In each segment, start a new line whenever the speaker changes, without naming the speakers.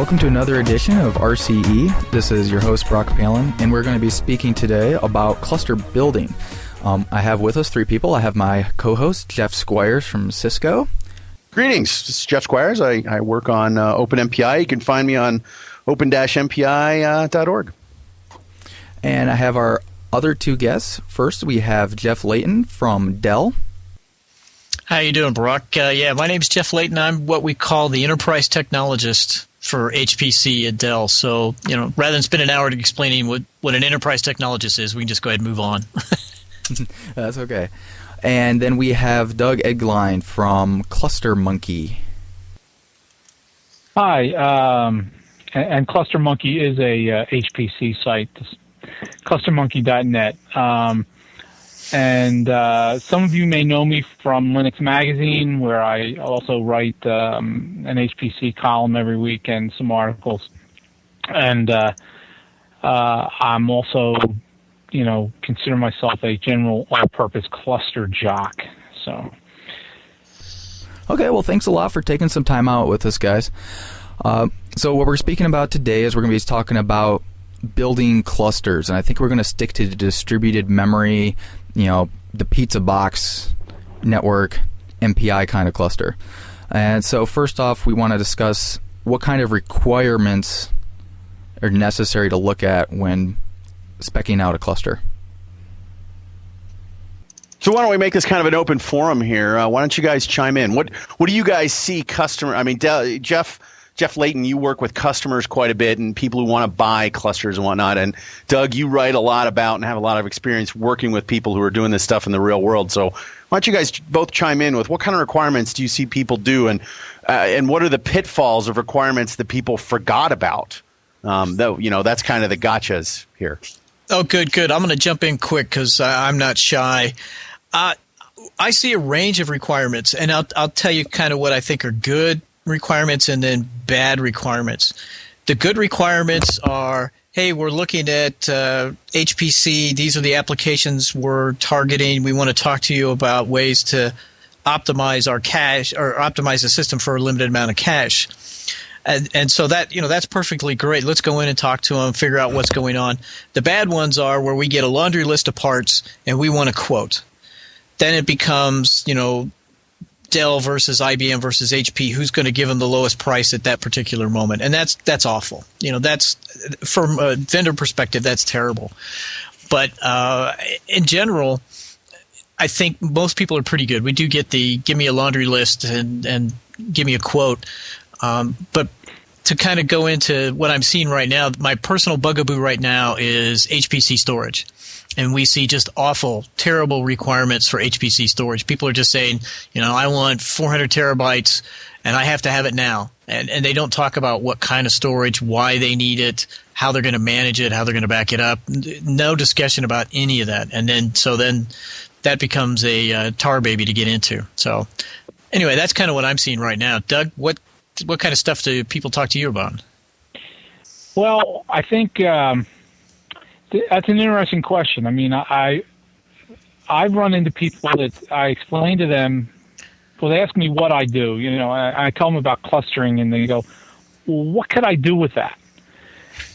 welcome to another edition of RCE. This is your host, Brock Palen, and we're going to be speaking today about cluster building. I have with us three people. I have my co-host, Jeff Squyres from Cisco.
Greetings. This is Jeff Squyres. I work on OpenMPI. You can find me on open-mpi.org.
And I have our other two guests. First, we have Jeff Layton from Dell.
How you doing, Brock? My name's Jeff Layton. I'm what we call the enterprise technologist for HPC at Dell. So, rather than spend an hour explaining what an enterprise technologist is, we can just go ahead and move on.
That's okay. And then we have Doug Eggline from Cluster Monkey.
Hi, and Cluster Monkey is a HPC site, clustermonkey.net. And some of you may know me from Linux Magazine, where I also write an HPC column every week and some articles. And I'm also, consider myself a general all-purpose cluster jock. So.
Okay, well, thanks a lot for taking some time out with us, guys. So what we're speaking about today is we're going to be talking about building clusters, and I think we're going to stick to the distributed memory, the pizza box network, MPI kind of cluster. And so first off, we want to discuss what kind of requirements are necessary to look at when speccing out a cluster.
So why don't we make this kind of an open forum here? Why don't you guys chime in? What do you guys see Jeff Layton, you work with customers quite a bit and people who want to buy clusters and whatnot. And Doug, you write a lot about and have a lot of experience working with people who are doing this stuff in the real world. So why don't you guys both chime in with what kind of requirements do you see people do, and what are the pitfalls of requirements that people forgot about? That's kind of the gotchas here.
Oh, good. I'm going to jump in quick because I'm not shy. I see a range of requirements, and I'll tell you kind of what I think are good requirements and then bad requirements. The good requirements are, hey, we're looking at HPC. These are the applications we're targeting. We want to talk to you about ways to optimize our cache or optimize the system for a limited amount of cache. And so that, that's perfectly great. Let's go in and talk to them, figure out what's going on. The bad ones are where we get a laundry list of parts and we want a quote. Then it becomes, Dell versus IBM versus HP, who's going to give them the lowest price at that particular moment. And that's awful. That's, from a vendor perspective, that's terrible. But in general, I think most people are pretty good. We do get the give me a laundry list and give me a quote. But to kind of go into what I'm seeing right now, my personal bugaboo right now is HPC storage. And we see just awful, terrible requirements for HPC storage. People are just saying, I want 400 terabytes and I have to have it now. And they don't talk about what kind of storage, why they need it, how they're going to manage it, how they're going to back it up. No discussion about any of that. And then that becomes a tar baby to get into. So anyway, that's kind of what I'm seeing right now. Doug, what kind of stuff do people talk to you about?
Well, I think that's an interesting question. I mean, I've run into people that I explain to them. Well, they ask me what I do. I tell them about clustering, and they go, "Well, what could I do with that?"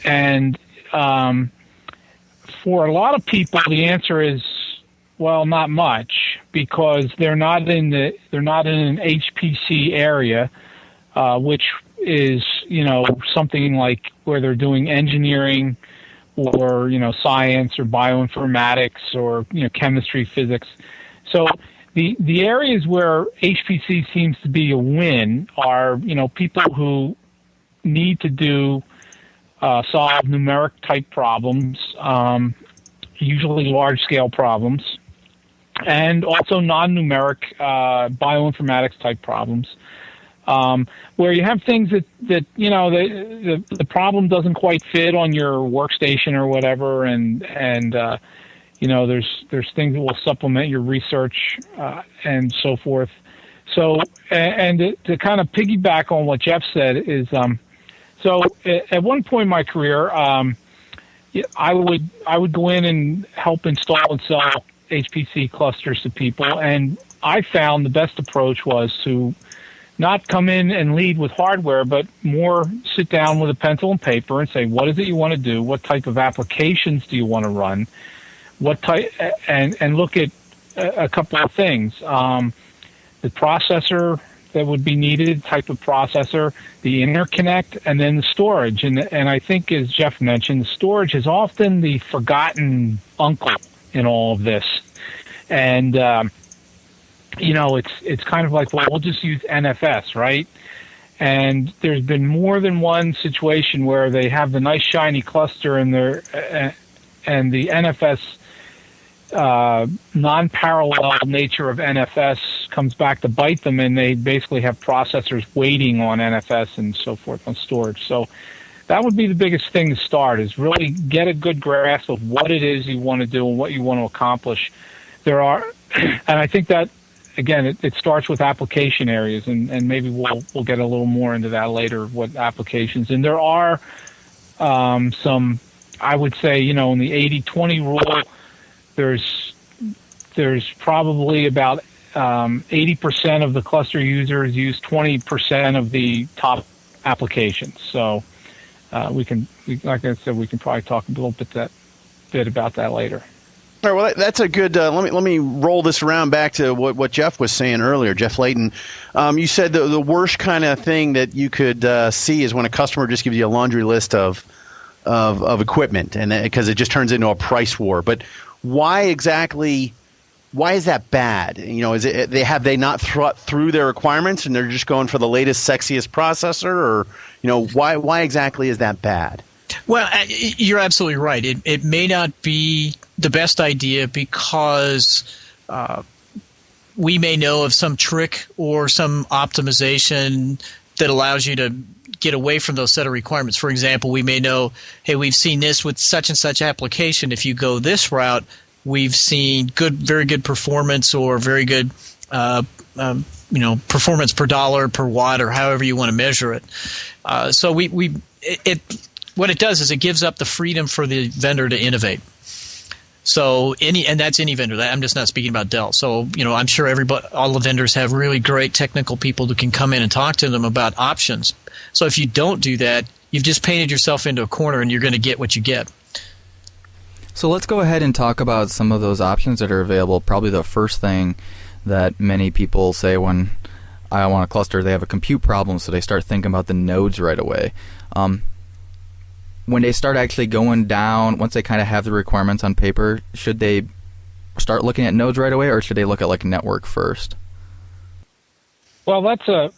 And for a lot of people, the answer is, well, not much, because they're not in an HPC area, which is something like where they're doing engineering, or science or bioinformatics or chemistry, physics. So the areas where HPC seems to be a win are people who need to solve numeric type problems, usually large scale problems, and also non-numeric bioinformatics type problems. Where you have things that the problem doesn't quite fit on your workstation or whatever, and there's things that will supplement your research and so forth. So and to kind of piggyback on what Jeff said is so at one point in my career, I would go in and help install and sell HPC clusters to people, and I found the best approach was to not come in and lead with hardware, but more sit down with a pencil and paper and say, what is it you want to do? What type of applications do you want to run? What type, and look at a couple of things. The processor that would be needed, type of processor, the interconnect, and then the storage. And I think, as Jeff mentioned, the storage is often the forgotten uncle in all of this. And, it's kind of like, well, we'll just use NFS, right? And there's been more than one situation where they have the nice shiny cluster in their, and the NFS non-parallel nature of NFS comes back to bite them, and they basically have processors waiting on NFS and so forth on storage. So that would be the biggest thing to start, is really get a good grasp of what it is you want to do and what you want to accomplish. There are, and I think that, again, it starts with application areas, and maybe we'll get a little more into that later, what applications. And there are some, I would say, in the 80-20 rule, there's probably about 80% of the cluster users use 20% of the top applications. So like I said, we can probably talk a little bit about that later.
All right, well, that's a good. Let me roll this around back to what Jeff was saying earlier. Jeff Layton, you said the worst kind of thing that you could see is when a customer just gives you a laundry list of equipment, and because it just turns into a price war. But why is that bad? Is it have they not thought through their requirements and they're just going for the latest, sexiest processor, or why exactly is that bad?
Well, you're absolutely right. It may not be the best idea because we may know of some trick or some optimization that allows you to get away from those set of requirements. For example, we may know, hey, we've seen this with such and such application. If you go this route, we've seen very good performance, or very good performance per dollar, per watt, or however you want to measure it. So what it does is it gives up the freedom for the vendor to innovate. So that's any vendor. I'm just not speaking about Dell. So I'm sure all the vendors have really great technical people who can come in and talk to them about options. So if you don't do that, you've just painted yourself into a corner, and you're going to get what you get.
So let's go ahead and talk about some of those options that are available. Probably the first thing that many people say when I want a cluster, they have a compute problem, so they start thinking about the nodes right away. When they start actually going down, once they kind of have the requirements on paper, should they start looking at nodes right away, or should they look at like network first?
Well, that's a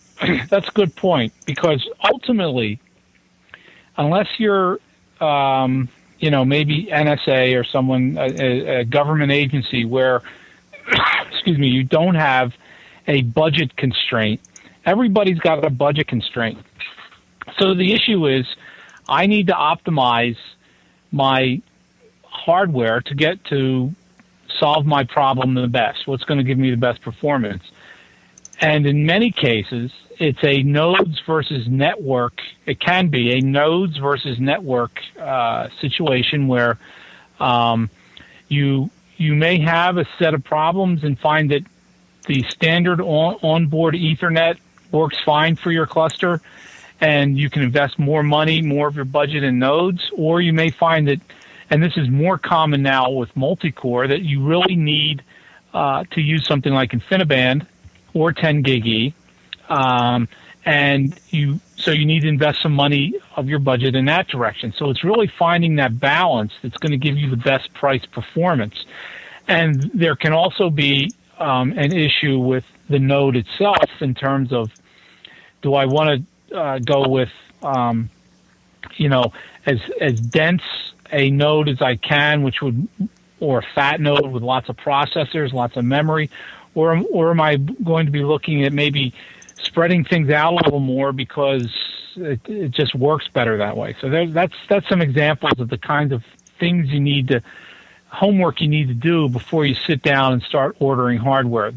good point, because ultimately, unless you're maybe NSA or someone, a government agency where you don't have a budget constraint. Everybody's got a budget constraint. So the issue is, I need to optimize my hardware to get to solve my problem the best. What's going to give me the best performance? And in many cases, it's a nodes versus network. It can be a nodes versus network situation where you may have a set of problems and find that the standard onboard Ethernet works fine for your cluster, and you can invest more money, more of your budget in nodes. Or you may find that, and this is more common now with multi-core, that you really need to use something like InfiniBand or 10 gig E, and you need to invest some money of your budget in that direction. So it's really finding that balance that's going to give you the best price performance. And there can also be an issue with the node itself in terms of, do I want to go with as dense a node as I can, or a fat node with lots of processors, lots of memory, or am I going to be looking at maybe spreading things out a little more because it just works better that way? So that's some examples of the kinds of things homework you need to do before you sit down and start ordering hardware.